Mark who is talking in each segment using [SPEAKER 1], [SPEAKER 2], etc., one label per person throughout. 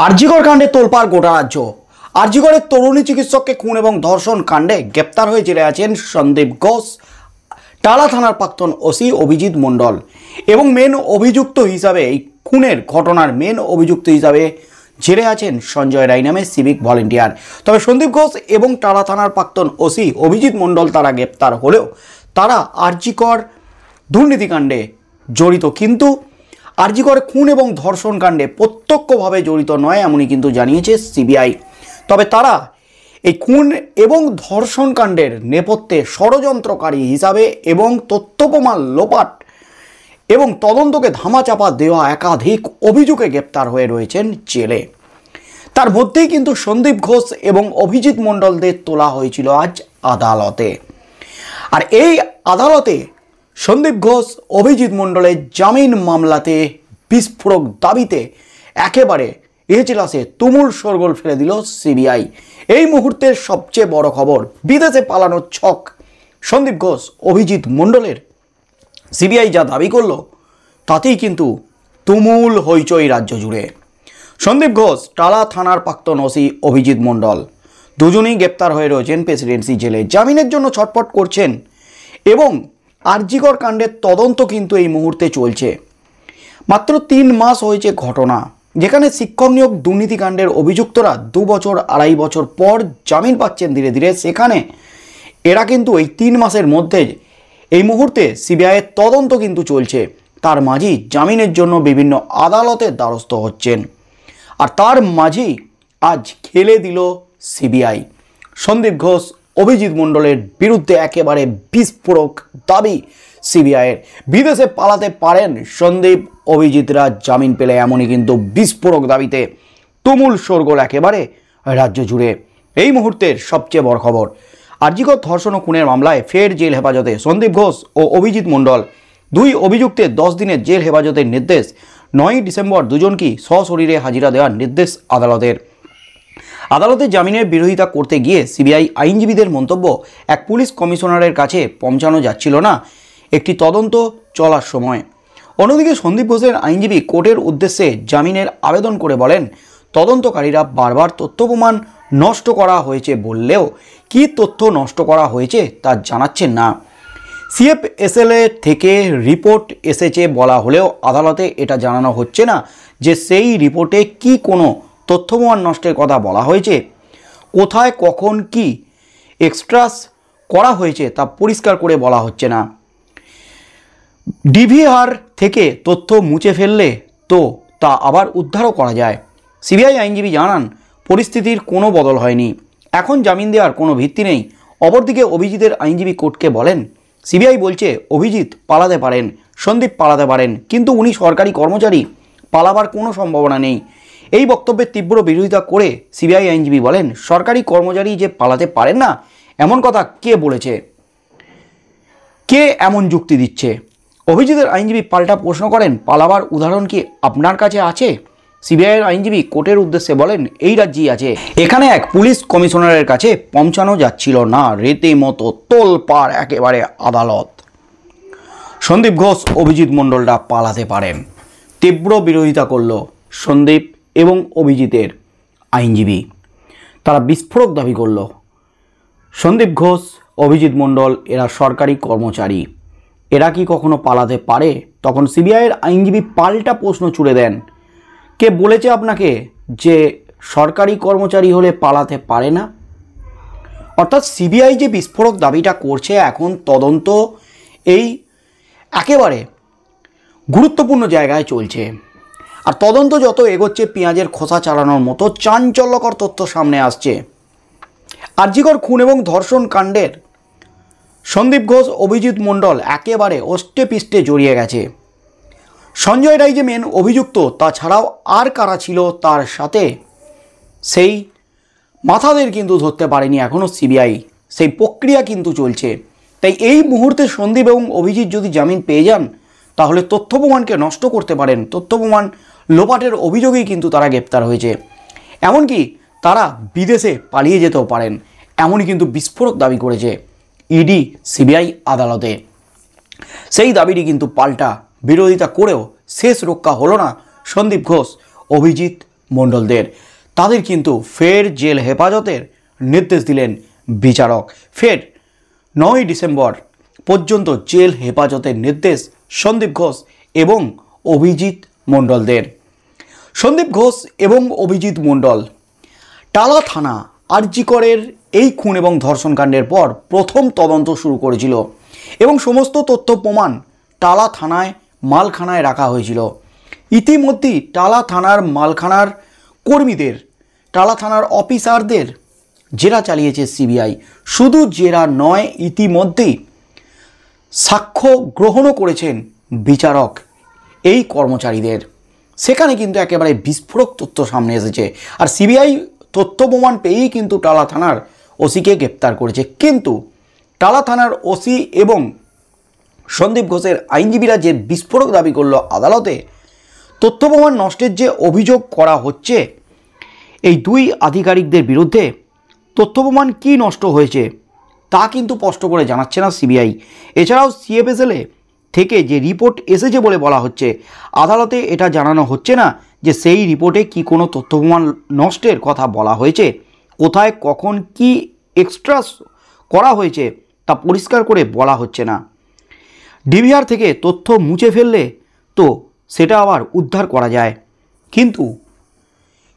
[SPEAKER 1] আরজিকর কাণ্ডে তোলপাড় গোটা রাজ্য। আরজিকরের তরুণী চিকিৎসককে খুন এবং ধর্ষণ কাণ্ডে গ্রেপ্তার হয়ে জেলে আছেন সন্দীপ ঘোষ, টালা থানার প্রাক্তন ওসি অভিজিৎ মণ্ডল এবং মেন অভিযুক্ত হিসাবে এই খুনের ঘটনার মেন অভিযুক্ত হিসাবে জেলে আছেন সঞ্জয় রায় নামে সিভিক ভলেন্টিয়ার। তবে সন্দীপ ঘোষ এবং টালা থানার প্রাক্তন ওসি অভিজিৎ মণ্ডল তারা গ্রেপ্তার হলেও তারা আরজিকর দুর্নীতিকাণ্ডে জড়িত, কিন্তু আরজিকর খুন এবং ধর্ষণ কাণ্ডে প্রত্যক্ষভাবে জড়িত নয় এমনই কিন্তু জানিয়েছে সিবিআই। তবে তারা এই খুন এবং ধর্ষণ কাণ্ডের নেপথ্যে ষড়যন্ত্রকারী হিসাবে এবং তথ্য প্রমাণ লোপাট এবং তদন্তকে ধামাচাপা দেওয়া একাধিক অভিযোগে গ্রেপ্তার হয়ে রয়েছেন জেলে। তার মধ্যেই কিন্তু সন্দীপ ঘোষ এবং অভিজিৎ মণ্ডলদের তোলা হয়েছিল আজ আদালতে। আর এই আদালতে সন্দীপ ঘোষ অভিজিৎ মণ্ডলের জামিন মামলাতে বিস্ফোরক দাবিতে একেবারে এজলাসে তুমুল শোরগোল ফেলে দিল সিবিআই। এই মুহূর্তের সবচেয়ে বড় খবর, বিদেশে পালানোর ছক সন্দীপ ঘোষ অভিজিৎ মণ্ডলের। সিবিআই যা দাবি করলো তাতেই কিন্তু তুমুল হইচই রাজ্য জুড়ে। সন্দীপ ঘোষ, টালা থানার প্রাক্তন ওসি অভিজিৎ মণ্ডল দুজনেই গ্রেপ্তার হয়ে রয়েছেন প্রেসিডেন্সি জেলে, জামিনের জন্য ছটফট করছেন এবং আরজিকর কাণ্ডের তদন্ত কিন্তু এই মুহূর্তে চলছে। মাত্র 3 মাস হয়েছে ঘটনা, যেখানে শিক্ষক নিয়োগ দুর্নীতিকাণ্ডের অভিযুক্তরা 2 বছর 2.5 বছর পর জামিন পাচ্ছেন ধীরে ধীরে। সেখানে এরা কিন্তু এই 3 মাসের মধ্যে এই মুহূর্তে সিবিআইয়ের তদন্ত কিন্তু চলছে, তার মাঝেই জামিনের জন্য বিভিন্ন আদালতের দ্বারস্থ হচ্ছেন। আর তার মাঝেই আজ খেলে দিল সিবিআই সন্দীপ ঘোষ অভিজিৎ মণ্ডলের বিরুদ্ধে একেবারে বিস্ফোরক দাবি সিবিআইয়ের। বিদেশে পালাতে পারেন সন্দীপ অভিজিৎরা জামিন পেলে, এমনই কিন্তু বিস্ফোরক দাবিতে তুমুল শোরগোল একেবারে রাজ্য জুড়ে। এই মুহূর্তের সবচেয়ে বড় খবর, আরজিকর ধর্ষণ ও খুনের মামলায় ফের জেল হেফাজতে সন্দীপ ঘোষ ও অভিজিৎ মণ্ডল। 2 অভিযুক্তের 10 দিনের জেল হেফাজতের নির্দেশ। 9 ডিসেম্বর দুজনকেই সশরীরে হাজিরা দেওয়ার নির্দেশ আদালতের। আদালতে জামিনের বিরোধিতা করতে গিয়ে সিবিআই আইনজীবীদের মন্তব্য, এক পুলিশ কমিশনারের কাছে পৌঁছানো যাচ্ছিল না একটি তদন্ত চলার সময়। অন্যদিকে সন্দীপ ঘোষের আইনজীবী কোর্টের উদ্দেশ্যে জামিনের আবেদন করে বলেন, তদন্তকারীরা বারবার তথ্য প্রমাণ নষ্ট করা হয়েছে বললেও কী তথ্য নষ্ট করা হয়েছে তা জানাচ্ছেন না। সিএফএসএলএ থেকে রিপোর্ট এসেছে বলা হলেও আদালতে এটা জানানো হচ্ছে না যে সেই রিপোর্টে কি কোনো তথ্য প্রমাণ নষ্টের কথা বলা হয়েছে। কোথায় কখন কি এক্সট্রাস করা হয়েছে তা পরিষ্কার করে বলা হচ্ছে না। ডিভিআর থেকে তথ্য মুছে ফেললে তো তা আবার উদ্ধারও করা যায়। সিবিআই আইনজীবী জানান, পরিস্থিতির কোনো বদল হয়নি, এখন জামিন দেওয়ার কোনো ভিত্তি নেই। অপরদিকে অভিজিতের আইনজীবী কোর্টকে বলেন, সিবিআই বলছে অভিজিৎ পালাতে পারেন, সন্দীপ পালাতে পারেন, কিন্তু উনি সরকারি কর্মচারী, পালাবার কোনো সম্ভাবনা নেই। এই বক্তব্যের তীব্র বিরোধিতা করে সিবিআই আইনজীবী বলেন, সরকারি কর্মচারী যে পালাতে পারেন না এমন কথা কে বলেছে, কে এমন যুক্তি দিচ্ছে? অভিজিতের আইনজীবী পাল্টা প্রশ্ন করেন, পালাবার উদাহরণ কি আপনার কাছে আছে? সিবিআইয়ের আইনজীবী কোর্টের উদ্দেশ্যে বলেন, এই রাজ্যেই আছে, এখানে এক পুলিশ কমিশনারের কাছে পৌঁছানো যাচ্ছিল না। রীতিমতো তোলপাড় একেবারে আদালত। সন্দীপ ঘোষ অভিজিৎ মণ্ডলরা পালাতে পারেন, তীব্র বিরোধিতা করল সন্দীপ এবং অভিজিতের আইনজীবী। তারা বিস্ফোরক দাবি করল, সন্দীপ ঘোষ অভিজিৎ মণ্ডল এরা সরকারি কর্মচারী, এরা কি কখনো পালাতে পারে? তখন সিবিআইয়ের আইনজীবী পাল্টা প্রশ্ন ছুড়ে দেন, কে বলেছে আপনাকে যে সরকারি কর্মচারী হলে পালাতে পারে না? অর্থাৎ সিবিআই যে বিস্ফোরক দাবিটা করছে, এখন তদন্ত এই একেবারে গুরুত্বপূর্ণ জায়গায় চলছে। আর তদন্ত যত এগোচ্ছে পেঁয়াজের খোসা চালানোর মতো চাঞ্চল্যকর তথ্য সামনে আসছে। আরজিকর খুন এবং ধর্ষণ কাণ্ডের সন্দীপ ঘোষ অভিজিৎ মণ্ডল একেবারে ওষ্ঠে পিষ্টে জড়িয়ে গেছে। সঞ্জয় রায় যে মেন অভিযুক্ত, তাছাড়াও আর কারা ছিল তার সাথে, সেই মাথাদের কিন্তু ধরতে পারেনি এখনও সিবিআই, সেই প্রক্রিয়া কিন্তু চলছে। তাই এই মুহূর্তে সন্দীপ এবং অভিজিৎ যদি জামিন পেয়ে যান তাহলে তথ্য প্রমাণকে নষ্ট করতে পারেন, তথ্য প্রমাণ লোপাটের অভিযোগেই কিন্তু তারা গ্রেপ্তার হয়েছে। এমনকি তারা বিদেশে পালিয়ে যেতেও পারেন, এমনই কিন্তু বিস্ফোরক দাবি করেছে ইডি সিবিআই আদালতে। সেই দাবিটি কিন্তু পাল্টা বিরোধিতা করেও শেষ রক্ষা হলো না সন্দীপ ঘোষ অভিজিৎ মণ্ডলদের, তাদের কিন্তু ফের জেল হেফাজতের নির্দেশ দিলেন বিচারক। ফের 9ই ডিসেম্বর পর্যন্ত জেল হেফাজতের নির্দেশ সন্দীপ ঘোষ এবং অভিজিৎ মণ্ডলদের। সন্দীপ ঘোষ এবং অভিজিৎ মণ্ডল টালা থানা আরজি করের এই খুন এবং ধর্ষণকাণ্ডের পর প্রথম তদন্ত শুরু করেছিল এবং সমস্ত তথ্য প্রমাণ টালা থানায় মালখানায় রাখা হয়েছিল। ইতিমধ্যেই টালা থানার মালখানার কর্মীদের, টালা থানার অফিসারদের জেরা চালিয়েছে সিবিআই। শুধু জেরা নয়, ইতিমধ্যেই সাক্ষ্য গ্রহণও করেছেন বিচারক এই কর্মচারীদের। সেখানে কিন্তু একেবারে বিস্ফোরক তথ্য সামনে এসেছে। আর সিবিআই তথ্য প্রমাণ পেয়েই কিন্তু টালা থানার ওসিকে গ্রেপ্তার করেছে। কিন্তু টালা থানার ওসি এবং সন্দীপ ঘোষের আইনজীবীরা যে বিস্ফোরক দাবি করলো আদালতে, তথ্য প্রমাণ নষ্টের যে অভিযোগ করা হচ্ছে এই দুই আধিকারিকদের বিরুদ্ধে, তথ্য প্রমাণ কী নষ্ট হয়েছে তা কিন্তু স্পষ্ট করে জানাচ্ছে না সিবিআই। এছাড়াও সিএফএসএলে থেকে যে রিপোর্ট এসেছে বলে বলা হচ্ছে, আদালতে এটা জানানো হচ্ছে না যে সেই রিপোর্টে কি কোনো তথ্য প্রমাণ নষ্টের কথা বলা হয়েছে, কোথায় কখন কি এক্সট্রা করা হয়েছে তা পরিষ্কার করে বলা হচ্ছে না। ডিভিআর থেকে তথ্য মুছে ফেললে তো সেটা আবার উদ্ধার করা যায়, কিন্তু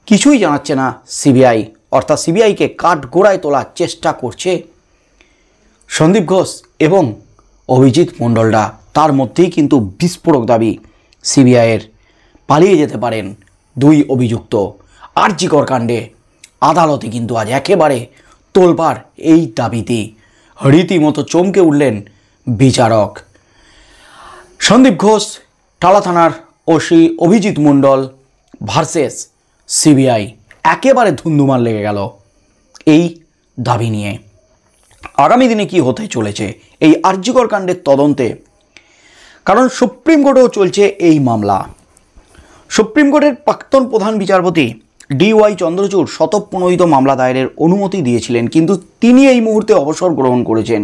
[SPEAKER 1] কিছুই জানাচ্ছে না সিবিআই। অর্থাৎ সিবিআইকে কাঠগোড়ায় তোলার চেষ্টা করছে সন্দীপ ঘোষ এবং অভিজিৎ মণ্ডলরা। তার মধ্যেই কিন্তু বিস্ফোরক দাবি সিবিআইয়ের, পালিয়ে যেতে পারেন দুই অভিযুক্ত। আরজি কর কাণ্ডে আদালতে কিন্তু আজ একেবারে তোলপাড় এই দাবিতে, রীতিমতো চমকে উঠলেন বিচারক। সন্দীপ ঘোষ, টালা থানার ওসি অভিজিৎ মণ্ডল ভার্সেস সিবিআই, একেবারে ধুন্ধুমার লেগে গেল এই দাবি নিয়ে। আগামী দিনে কি হতে চলেছে এই আরজি কর কাণ্ডের তদন্তে, কারণ সুপ্রিম কোর্টেও চলছে এই মামলা। সুপ্রিম কোর্টের প্রাক্তন প্রধান বিচারপতি DY চন্দ্রচূড় স্বতঃপ্রণোদিত মামলা দায়েরের অনুমতি দিয়েছিলেন, কিন্তু তিনি এই মুহূর্তে অবসর গ্রহণ করেছেন।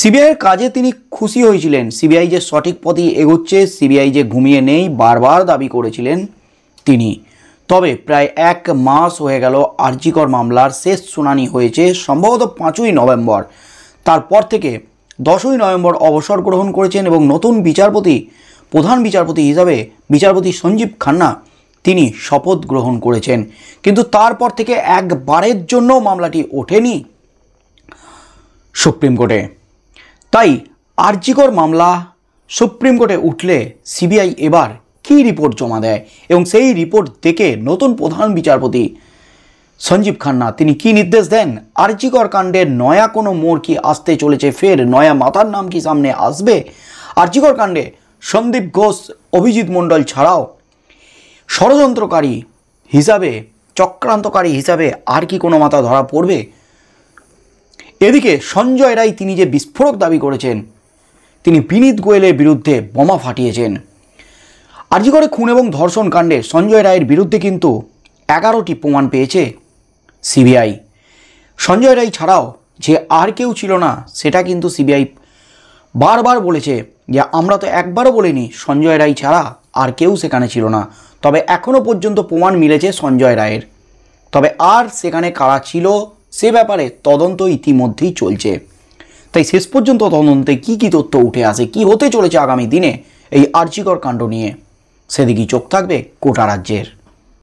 [SPEAKER 1] সিবিআইয়ের কাজে তিনি খুশি হয়েছিলেন। সিবিআই যে সঠিক পথে এগোচ্ছে, সিবিআই যে ঘুমিয়ে নেই, বারবার দাবি করেছিলেন তিনি। তবে প্রায় 1 মাস হয়ে গেল আরজি কর মামলার শেষ শুনানি হয়েছে সম্ভবত 5ই নভেম্বর। তারপর থেকে 10ই নভেম্বর অবসর গ্রহণ করেছেন এবং নতুন বিচারপতি, প্রধান বিচারপতি হিসাবে বিচারপতি সঞ্জীব খান্না তিনি শপথ গ্রহণ করেছেন। কিন্তু তারপর থেকে একবারের জন্য মামলাটি ওঠেনি সুপ্রিম কোর্টে। তাই আরজি কর মামলা সুপ্রিম কোর্টে উঠলে সিবিআই এবার কী রিপোর্ট জমা দেয় এবং সেই রিপোর্ট দেখে নতুন প্রধান বিচারপতি সঞ্জীব খান্না তিনি কি নির্দেশ দেন, আরজি কর কাণ্ডের নয়া কোনো মোড় কি আসতে চলেছে, ফের নয়া মাথার নাম কি সামনে আসবে আরজি কর কাণ্ডে। সন্দীপ ঘোষ, অভিজিৎ মণ্ডল ছাড়াও ষড়যন্ত্রকারী হিসাবে, চক্রান্তকারী হিসাবে আর কি কোনো মাথা ধরা পড়বে? এদিকে সঞ্জয় রায় তিনি যে বিস্ফোরক দাবি করেছেন, তিনি বিনীত গোয়েলের বিরুদ্ধে বোমা ফাটিয়েছেন। আরজি করে খুন এবং ধর্ষণ কাণ্ডে সঞ্জয় রায়ের বিরুদ্ধে কিন্তু 11টি প্রমাণ পেয়েছে সিবিআই। সঞ্জয় রায় ছাড়াও যে আর কেউ ছিল না সেটা কিন্তু সিবিআই বারবার বলেছে যে আমরা তো একবারও বলিনি সঞ্জয় রায় ছাড়া আর কেউ সেখানে ছিল না। তবে এখনও পর্যন্ত প্রমাণ মিলেছে সঞ্জয় রায়ের। তবে আর সেখানে কারা ছিল সে ব্যাপারে তদন্ত ইতিমধ্যেই চলছে। তাই শেষ পর্যন্ত তদন্তে কী কী তথ্য উঠে আসে, কী হতে চলেছে আগামী দিনে এই আরজি কর কাণ্ড নিয়ে, সেদিকেই চোখ থাকবে গোটা রাজ্যের।